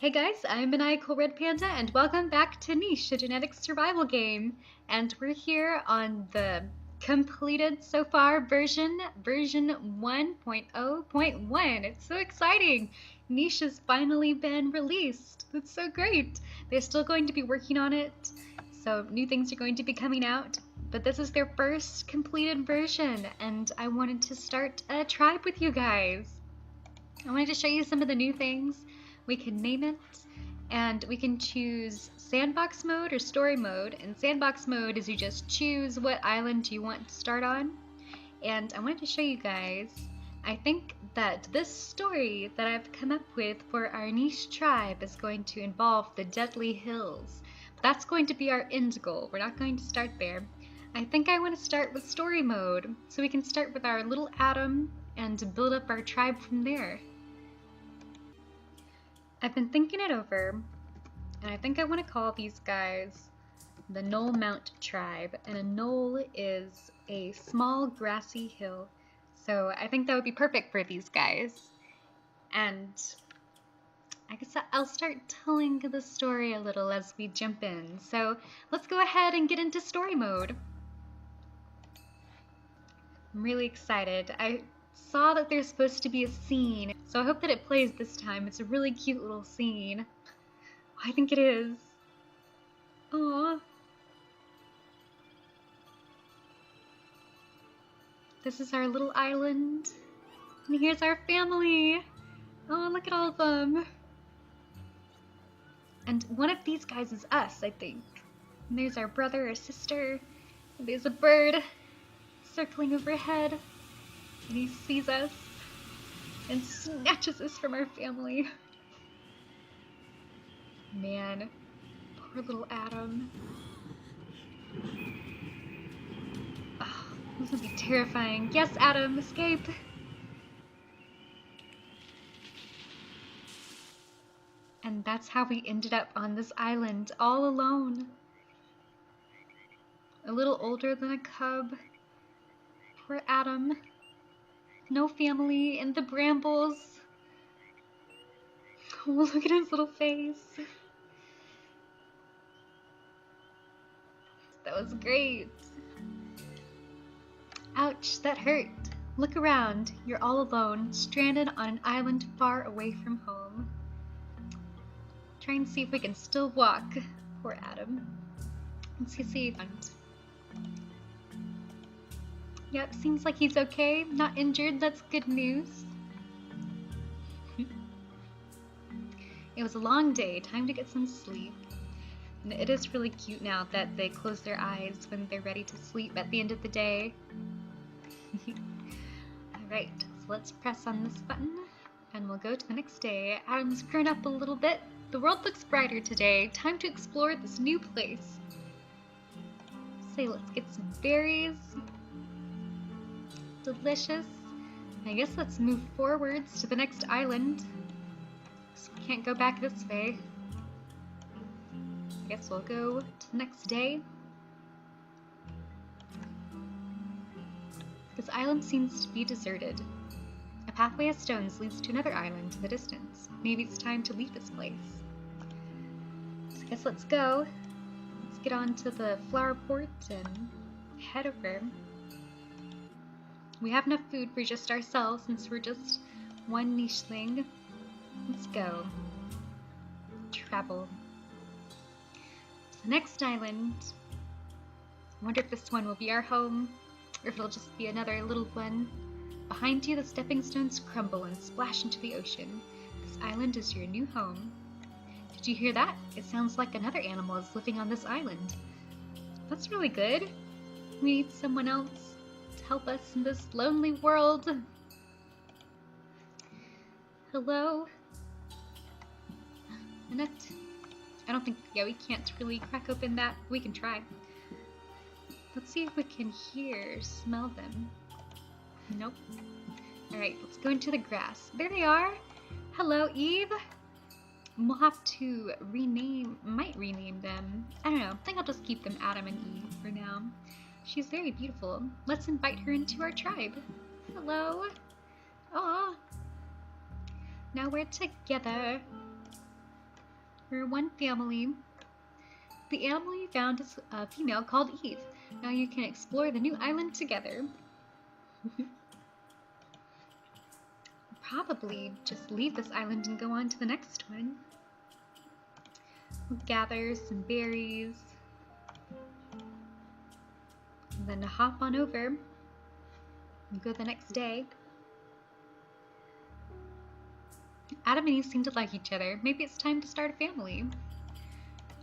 Hey guys, I'm Maniacal Red Panda and welcome back to Niche, a genetic survival game. And we're here on the completed so far version 1.0.1. It's so exciting! Niche has finally been released. That's so great. They're still going to be working on it, so new things are going to be coming out. But this is their first completed version, and I wanted to start a tribe with you guys. I wanted to show you some of the new things. We can name it, and we can choose sandbox mode or story mode. And sandbox mode is you just choose what island you want to start on. And I wanted to show you guys, I think that this story that I've come up with for our niche tribe is going to involve the Deadly Hills. That's going to be our end goal. We're not going to start there. I think I want to start with story mode, so we can start with our little atom and build up our tribe from there. I've been thinking it over, and I think I want to call these guys the KnollMount Tribe, and a knoll is a small grassy hill, so I think that would be perfect for these guys. And I guess I'll start telling the story a little as we jump in, so let's go ahead and get into story mode. I'm really excited. I saw that there's supposed to be a scene, so I hope that it plays this time. It's a really cute little scene. I think it is. Aww. This is our little island, and here's our family. Oh, look at all of them. And one of these guys is us, I think. And there's our brother or sister. And there's a bird circling overhead. And he sees us and snatches us from our family. Man, poor little Adam. Oh, this would be terrifying. Yes, Adam, escape! And that's how we ended up on this island, all alone. A little older than a cub. Poor Adam. No family in the brambles. Oh, look at his little face. That was great. Ouch, that hurt. Look around. You're all alone, stranded on an island far away from home. Try and see if we can still walk. Poor Adam. Let's see. Yep, seems like he's okay. Not injured, that's good news. It was a long day, time to get some sleep. And it is really cute now that they close their eyes when they're ready to sleep at the end of the day. Alright, so let's press on this button and we'll go to the next day. Adam's grown up a little bit. The world looks brighter today. Time to explore this new place. Say, let's get some berries. Delicious. I guess let's move forwards to the next island. So we can't go back this way. I guess we'll go to the next day. This island seems to be deserted. A pathway of stones leads to another island in the distance. Maybe it's time to leave this place. So I guess let's go. Let's get on to the flower port and head over. We have enough food for just ourselves since we're just one nichling. Let's go. Travel. To the next island. I wonder if this one will be our home, or if it'll just be another little one. Behind you, the stepping stones crumble and splash into the ocean. This island is your new home. Did you hear that? It sounds like another animal is living on this island. That's really good. We need someone else to help us in this lonely world. Hello? Annette? I don't think, yeah, we can't really crack open that. We can try. Let's see if we can smell them. Nope. Alright, let's go into the grass. There they are! Hello, Eve! We'll have to might rename them. I don't know, I think I'll just keep them Adam and Eve for now. She's very beautiful. Let's invite her into our tribe. Hello! Aw! Now we're together. We're one family. The animal you found is a female called Eve. Now you can explore the new island together. Probably just leave this island and go on to the next one. We'll gather some berries. And then hop on over and go the next day. Adam and Eve seem to like each other. Maybe it's time to start a family.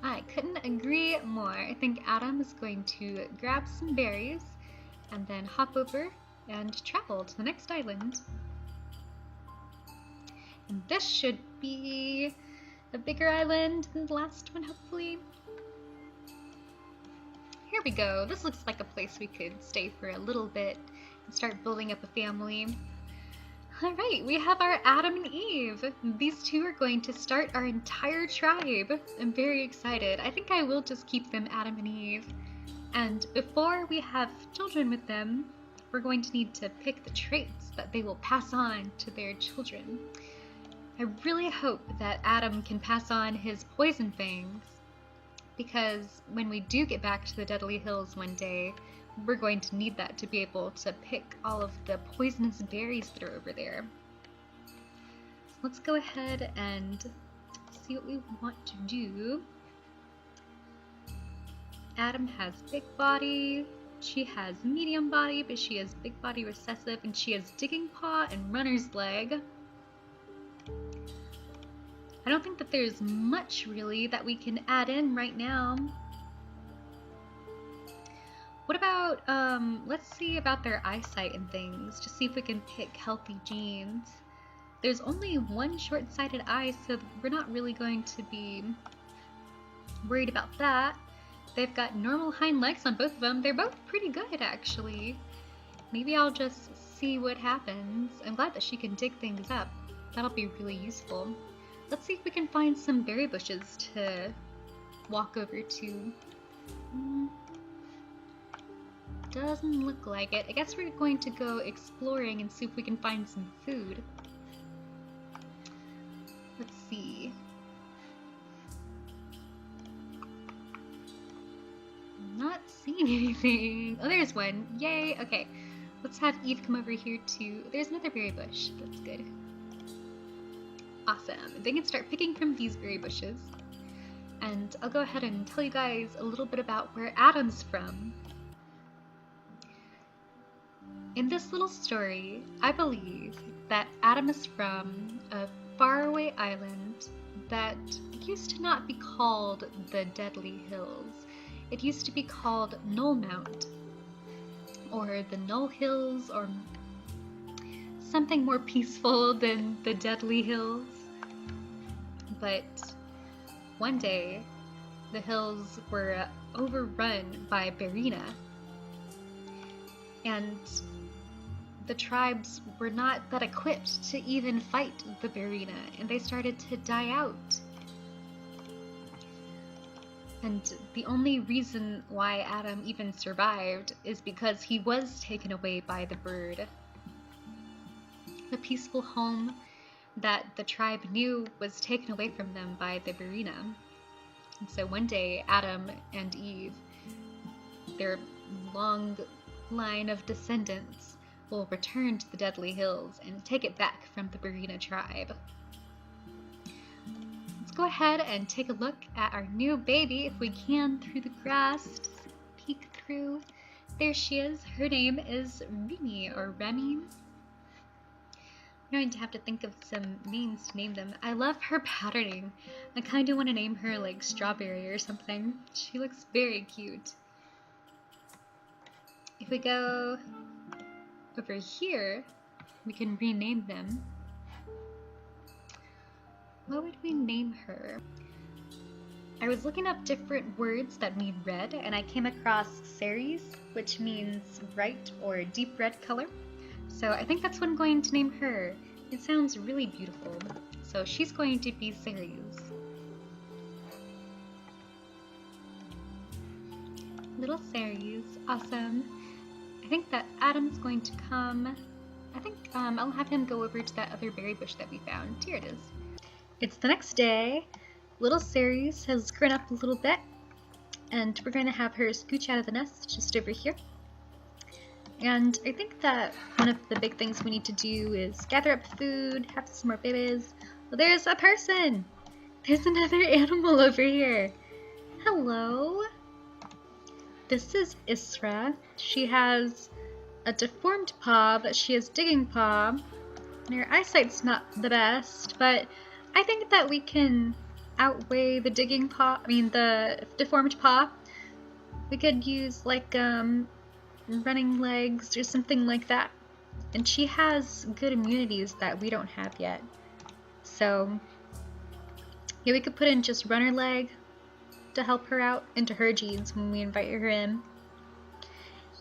I couldn't agree more. I think Adam is going to grab some berries and then hop over and travel to the next island. And this should be a bigger island than the last one, hopefully. Here we go. This looks like a place we could stay for a little bit and start building up a family. Alright, we have our Adam and Eve. These two are going to start our entire tribe. I'm very excited. I think I will just keep them Adam and Eve. And before we have children with them, we're going to need to pick the traits that they will pass on to their children. I really hope that Adam can pass on his poison fangs, because when we do get back to the Deadly Hills one day, we're going to need that to be able to pick all of the poisonous berries that are over there. So let's go ahead and see what we want to do. Adam has big body, she has medium body, but she has big body recessive, and she has digging paw and runner's leg. I don't think that there's much really that we can add in right now. What about, let's see about their eyesight and things, to see if we can pick healthy genes. There's only one short-sighted eye, so we're not really going to be worried about that. They've got normal hind legs on both of them. They're both pretty good, actually. Maybe I'll just see what happens. I'm glad that she can dig things up. That'll be really useful. Let's see if we can find some berry bushes to walk over to. Doesn't look like it. I guess we're going to go exploring and see if we can find some food. Let's see. I'm not seeing anything. Oh, there's one. Yay. Okay. Let's have Eve come over here too. There's another berry bush. That's good. Awesome. They can start picking from these berry bushes. And I'll go ahead and tell you guys a little bit about where Adam's from. In this little story, I believe that Adam is from a faraway island that used to not be called the Deadly Hills. It used to be called KnollMount, or the Knoll Hills, or something more peaceful than the Deadly Hills. But one day, the hills were overrun by Bearyenas, and the tribes were not that equipped to even fight the Bearyenas, and they started to die out. And the only reason why Adam even survived is because he was taken away by the bird. The peaceful home that the tribe knew was taken away from them by the Bearyenas. And so one day, Adam and Eve, their long line of descendants, will return to the Deadly Hills and take it back from the Bearyenas tribe. Let's go ahead and take a look at our new baby, if we can, through the grass. Just peek through. There she is. Her name is Remy, or Remy. I'm going to have to think of some names to name them. I love her patterning. I kind of want to name her like Strawberry or something. She looks very cute. If we go over here, we can rename them. What would we name her? I was looking up different words that mean red, and I came across cerise, which means bright or deep red color. So I think that's what I'm going to name her. It sounds really beautiful. So she's going to be Cerise. Little Cerise, awesome. I think that Adam's going to come. I think I'll have him go over to that other berry bush that we found. Here it is. It's the next day. little Ceres has grown up a little bit, and we're going to have her scooch out of the nest just over here. And I think that one of the big things we need to do is gather up food, have some more babies. Well, there's a person! There's another animal over here. Hello. This is Isra. She has a deformed paw, but she has digging paw. And her eyesight's not the best, but I think that we can outweigh the digging paw, the deformed paw. We could use like running legs or something like that. And she has good immunities that we don't have yet. So yeah, we could put in just runner leg to help her out into her genes when we invite her in.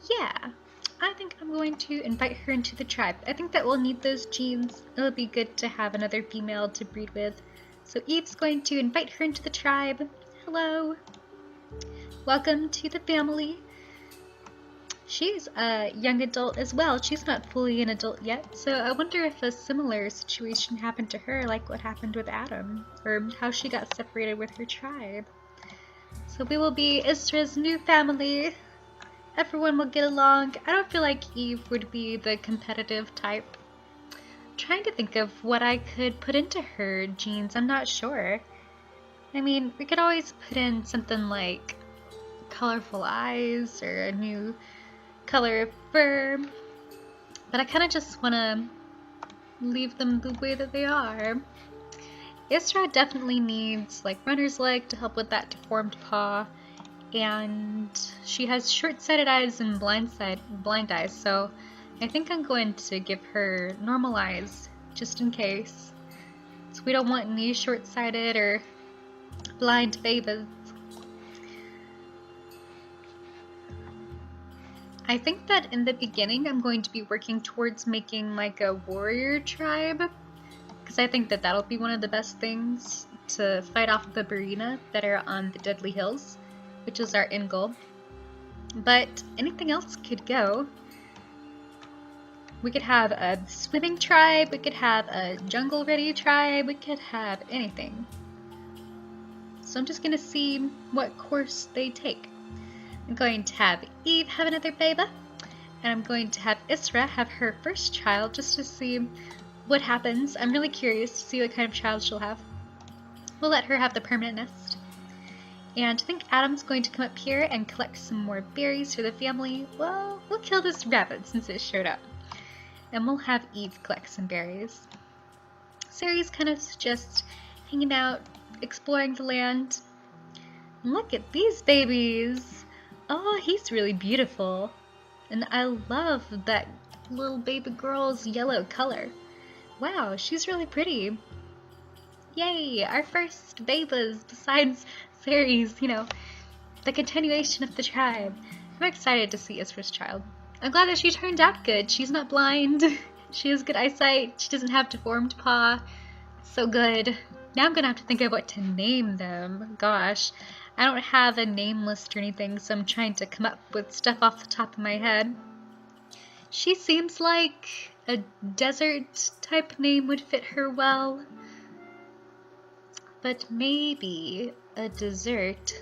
Yeah, I think I'm going to invite her into the tribe. I think that we'll need those genes. It'll be good to have another female to breed with. So Eve's going to invite her into the tribe. Hello. Welcome to the family. She's a young adult as well. She's not fully an adult yet, so I wonder if a similar situation happened to her like what happened with Adam, or how she got separated with her tribe. So we will be Isra's new family. Everyone will get along. I don't feel like Eve would be the competitive type. I'm trying to think of what I could put into her genes. I'm not sure. I mean, we could always put in something like colorful eyes or a new color of fur, but I kind of just want to leave them the way that they are. Isra definitely needs like runner's leg to help with that deformed paw, and she has short-sighted eyes and blind eyes, so I think I'm going to give her normal eyes just in case. So we don't want any short-sighted or blind babies. I think that in the beginning I'm going to be working towards making like a warrior tribe, because I think that that'll be one of the best things to fight off the Bearyenas that are on the Deadly Hills, which is our end goal. But anything else could go. We could have a swimming tribe, we could have a jungle ready tribe, we could have anything. So I'm just gonna see what course they take. I'm going to have Eve have another baby, and I'm going to have Isra have her first child just to see what happens. I'm really curious to see what kind of child she'll have. We'll let her have the permanent nest. And I think Adam's going to come up here and collect some more berries for the family. Well, we'll kill this rabbit since it showed up. And we'll have Eve collect some berries. Ceres kind of just hanging out, exploring the land. Look at these babies! Oh, he's really beautiful. And I love that little baby girl's yellow color. Wow, she's really pretty. Yay, our first babies besides Ceres, the continuation of the tribe. I'm excited to see Isra's child. I'm glad that she turned out good. She's not blind. She has good eyesight. She doesn't have deformed paw. So good. Now I'm gonna have to think of what to name them. Gosh. I don't have a name list or anything, so I'm trying to come up with stuff off the top of my head. She seems like a desert type name would fit her well. But maybe a dessert.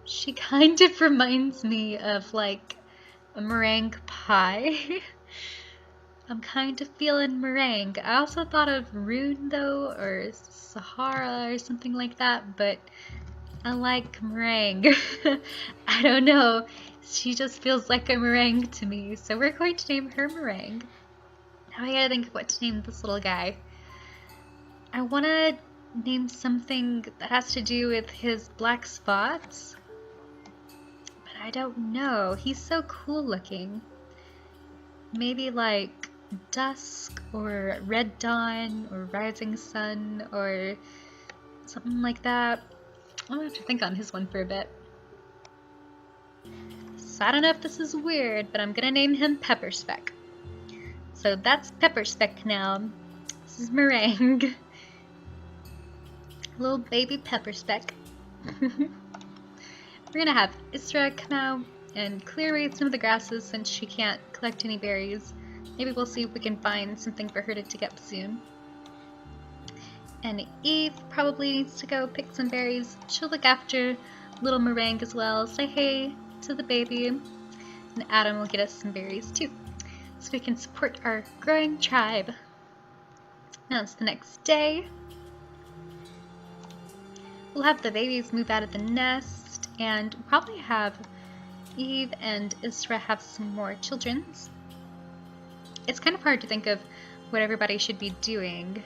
She kind of reminds me of like a meringue pie. I'm kind of feeling meringue. I also thought of Rune though, or Sahara or something like that, but I like meringue. I don't know. She just feels like a meringue to me, so we're going to name her Meringue. Now I gotta think of what to name this little guy. I want to name something that has to do with his black spots, but I don't know. He's so cool looking. Maybe like Dusk or Red Dawn or Rising Sun or something like that. I'm gonna have to think on his one for a bit. So I don't know if this is weird, but I'm gonna name him Pepper Speck. So that's Pepper Speck now. This is Meringue. Little baby Pepper Speck. We're gonna have Isra come out and clear away some of the grasses since she can't collect any berries. Maybe we'll see if we can find something for her to dig up soon. And Eve probably needs to go pick some berries. She'll look after little meringue as well. Say hey to the baby. And Adam will get us some berries too, so we can support our growing tribe. Now it's the next day. We'll have the babies move out of the nest and probably have Eve and Isra have some more children. It's kind of hard to think of what everybody should be doing.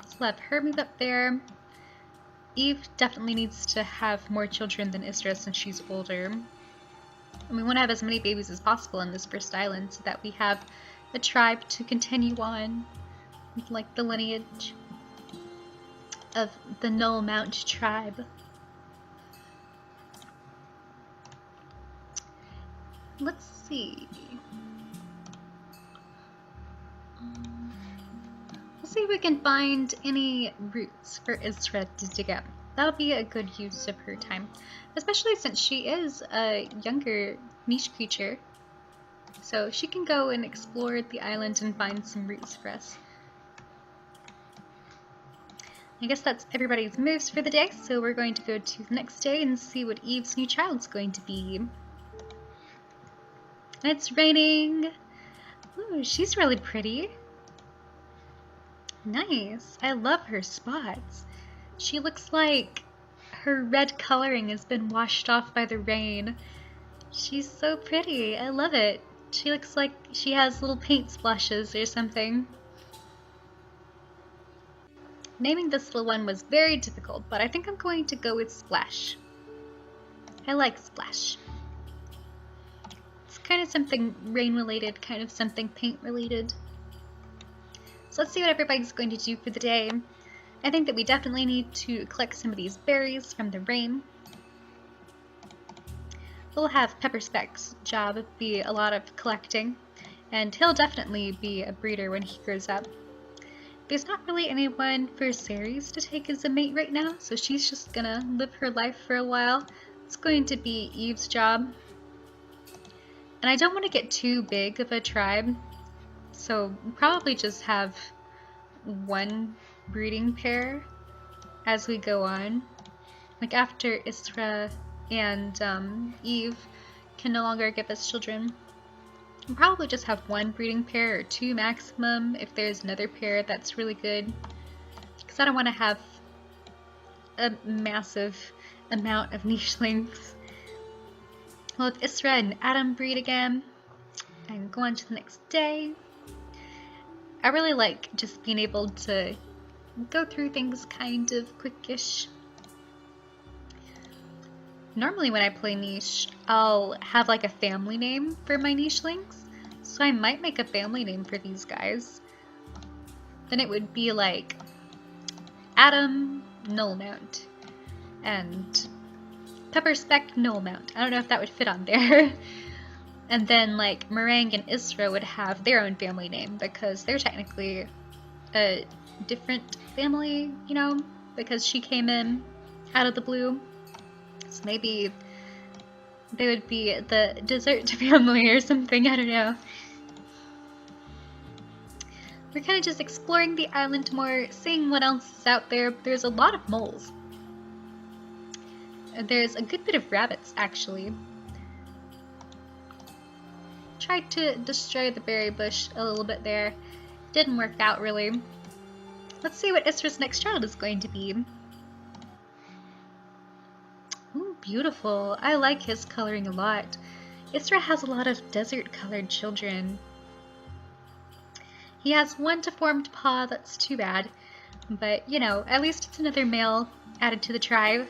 So we'll have her move up there. Eve definitely needs to have more children than Isra since she's older. And we want to have as many babies as possible in this first island so that we have a tribe to continue on with, like, the lineage of the KnollMount Tribe. Let's see. We'll see if we can find any roots for Isra to dig up. That'll be a good use of her time, especially since she is a younger niche creature. So she can go and explore the island and find some roots for us. I guess that's everybody's moves for the day, so we're going to go to the next day and see what Eve's new child's going to be. And it's raining! Ooh, she's really pretty. Nice. I love her spots. She looks like her red coloring has been washed off by the rain. She's so pretty. I love it. She looks like she has little paint splashes or something. Naming this little one was very difficult, but I think I'm going to go with Splash. I like Splash. It's kind of something rain-related, kind of something paint-related. So let's see what everybody's going to do for the day. I think that we definitely need to collect some of these berries from the rain. We'll have Pepper Speck's job be a lot of collecting, and he'll definitely be a breeder when he grows up. There's not really anyone for Ceres to take as a mate right now, so she's just gonna live her life for a while. It's going to be Eve's job. And I don't want to get too big of a tribe, so probably just have one breeding pair as we go on. Like after Isra and Eve can no longer give us children, we'll probably just have one breeding pair or two maximum if there's another pair that's really good. Because I don't want to have a massive amount of nichlings. Well, if Isra and Adam breed again, and go on to the next day. I really like just being able to go through things kind of quickish. Normally when I play niche, I'll have like a family name for my nichlings, so I might make a family name for these guys. Then it would be like Adam KnollMount and Pepper Speck KnollMount. I don't know if that would fit on there. And then like Meringue and Isra would have their own family name because they're technically a different family, you know, because she came in out of the blue. So maybe they would be the dessert family or something, I don't know. We're kind of just exploring the island more, seeing what else is out there. There's a lot of moles. There's a good bit of rabbits, actually. Tried to destroy the berry bush a little bit there. Didn't work out, really. Let's see what Isra's next child is going to be. Ooh, beautiful. I like his coloring a lot. Isra has a lot of desert-colored children. He has one deformed paw, that's too bad. But, you know, at least it's another male added to the tribe.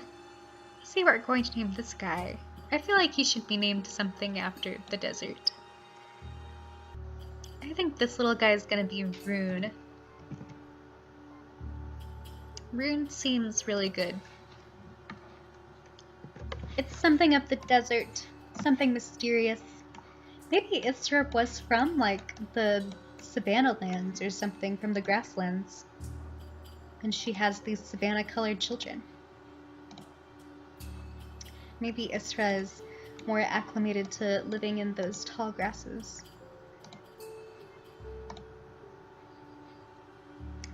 Let's see what we're going to name this guy. I feel like he should be named something after the desert. I think this little guy is gonna be Rune. Rune seems really good. It's something of the desert, something mysterious. Maybe Isra was from, like, the Savannah lands or something, from the grasslands. And she has these savannah-colored children. Maybe Isra is more acclimated to living in those tall grasses.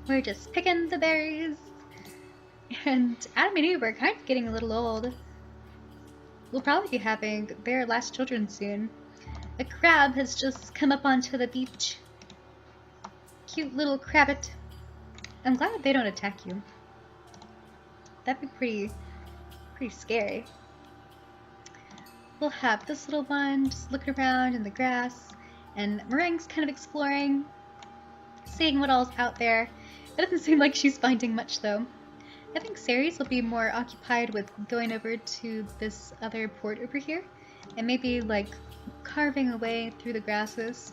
We're just picking the berries. And Adam and Eve are kind of getting a little old. We'll probably be having their last children soon. A crab has just come up onto the beach. Cute little crabbit. I'm glad they don't attack you. That'd be pretty scary. We'll have this little one just looking around in the grass, and Meringue's kind of exploring, seeing what all's out there. It doesn't seem like she's finding much though. I think Ceres will be more occupied with going over to this other port over here, and maybe like carving away through the grasses.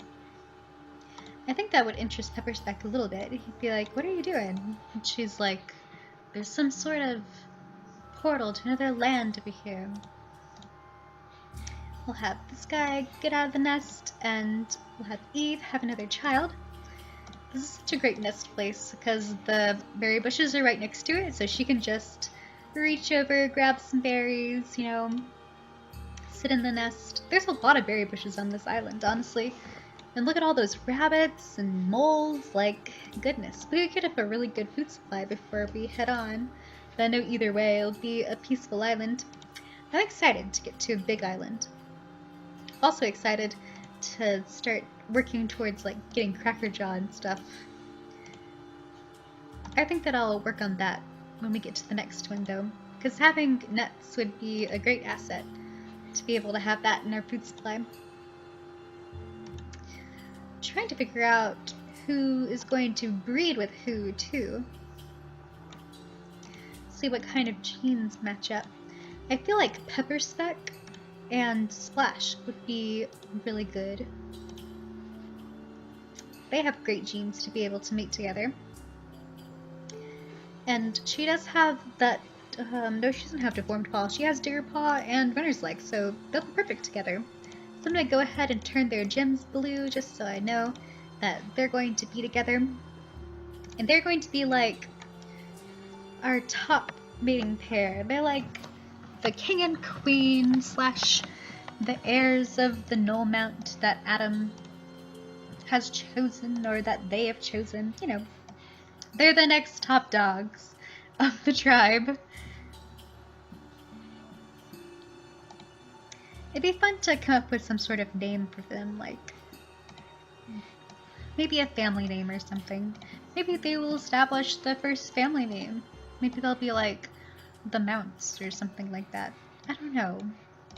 I think that would interest Pepperspeck a little bit. He'd be like, "What are you doing?" And she's like, "There's some sort of portal to another land over here." We'll have this guy get out of the nest, and we'll have Eve have another child. This is such a great nest place because the berry bushes are right next to it, so she can just reach over, grab some berries, you know, sit in the nest. There's a lot of berry bushes on this island, honestly. And look at all those rabbits and moles, like, goodness. We could get up a really good food supply before we head on. But I know either way, it'll be a peaceful island. I'm excited to get to a big island. Also excited to start working towards, like, getting Cracker Jaw and stuff. I think that I'll work on that when we get to the next one, though. Because having nuts would be a great asset to be able to have that in our food supply. Trying to figure out who is going to breed with who, too. See what kind of genes match up. I feel like Pepperspeck and Splash would be really good. They have great genes to be able to mate together. And she does have that, no, she doesn't have deformed paw. She has digger paw and runner's leg, so they'll be perfect together. So I'm going to go ahead and turn their gems blue just so I know that they're going to be together. And they're going to be like our top mating pair. They're like the king and queen slash the heirs of the KnollMount that Adam has chosen, or that they have chosen. You know, they're the next top dogs of the tribe. It'd be fun to come up with some sort of name for them, like maybe a family name or something. Maybe they will establish the first family name. Maybe they'll be like the Mounts or something like that. I don't know.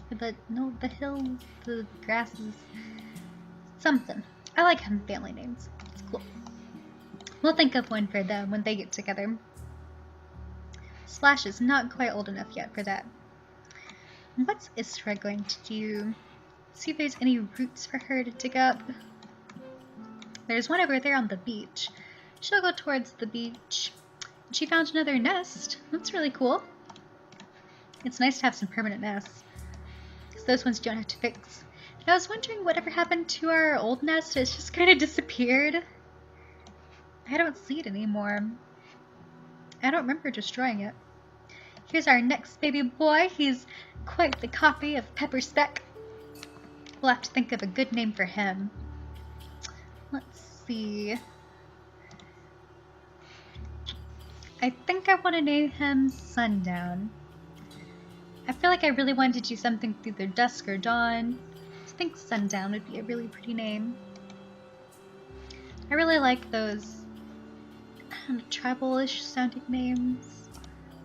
The hills, the grasses, something. I like having family names. It's cool. We'll think of one for them when they get together. Splash is not quite old enough yet for that. What's Isra going to do? See if there's any roots for her to dig up. There's one over there on the beach. She'll go towards the beach. She found another nest. That's really cool. It's nice to have some permanent nests, because those ones you don't have to fix. And I was wondering whatever happened to our old nest. It's just kind of disappeared. I don't see it anymore. I don't remember destroying it. Here's our next baby boy. He's quite the copy of Pepperspeck. We'll have to think of a good name for him. Let's see. I think I want to name him Sundown. I feel like I really wanted to do something with either dusk or dawn. I think Sundown would be a really pretty name. I really like those kind of tribal-ish sounding names.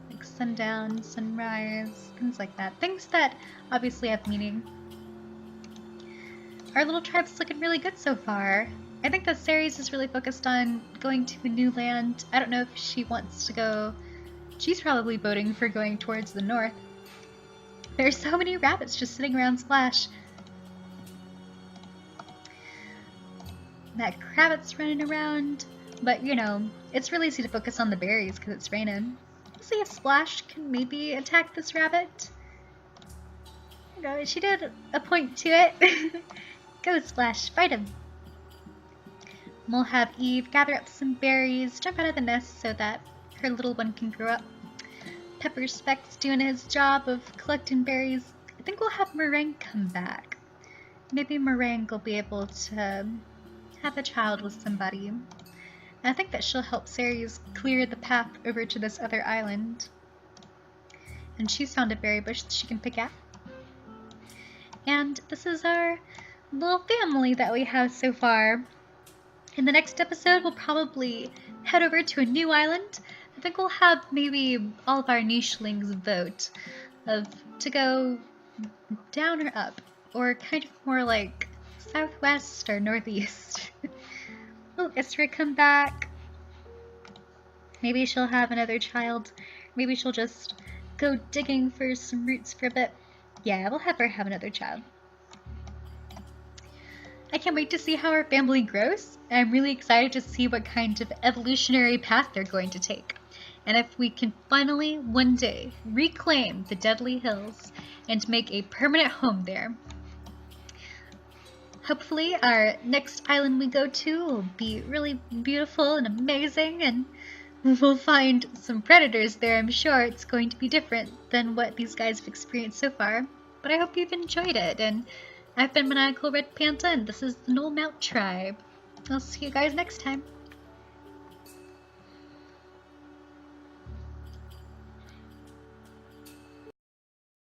Like sundown, sunrise, things like that. Things that obviously have meaning. Our little tribe's looking really good so far. I think that Ceres is really focused on going to a new land. I don't know if she wants to go. She's probably voting for going towards the north. There's so many rabbits just sitting around Splash. That rabbit's running around. But, you know, it's really easy to focus on the berries because it's raining. We'll see if Splash can maybe attack this rabbit. You know, she did a point to it. Go, Splash, fight him. We'll have Eve gather up some berries, jump out of the nest so that her little one can grow up. Pepperspeck's doing his job of collecting berries. I think we'll have Meringue come back. Maybe Meringue will be able to have a child with somebody. And I think that she'll help Ceres clear the path over to this other island. And she's found a berry bush that she can pick at. And this is our little family that we have so far. In the next episode, we'll probably head over to a new island. I think we'll have maybe all of our nichelings vote of to go down or up, or kind of more like southwest or northeast. Oh, Esther come back. Maybe she'll have another child. Maybe she'll just go digging for some roots for a bit. Yeah, we'll have her have another child. I can't wait to see how our family grows. I'm really excited to see what kind of evolutionary path they're going to take. And if we can finally, one day, reclaim the Deadly Hills and make a permanent home there. Hopefully our next island we go to will be really beautiful and amazing, and we'll find some predators there. I'm sure it's going to be different than what these guys have experienced so far. But I hope you've enjoyed it, and I've been Maniacal Red Panda, and this is the KnollMount Tribe. I'll see you guys next time.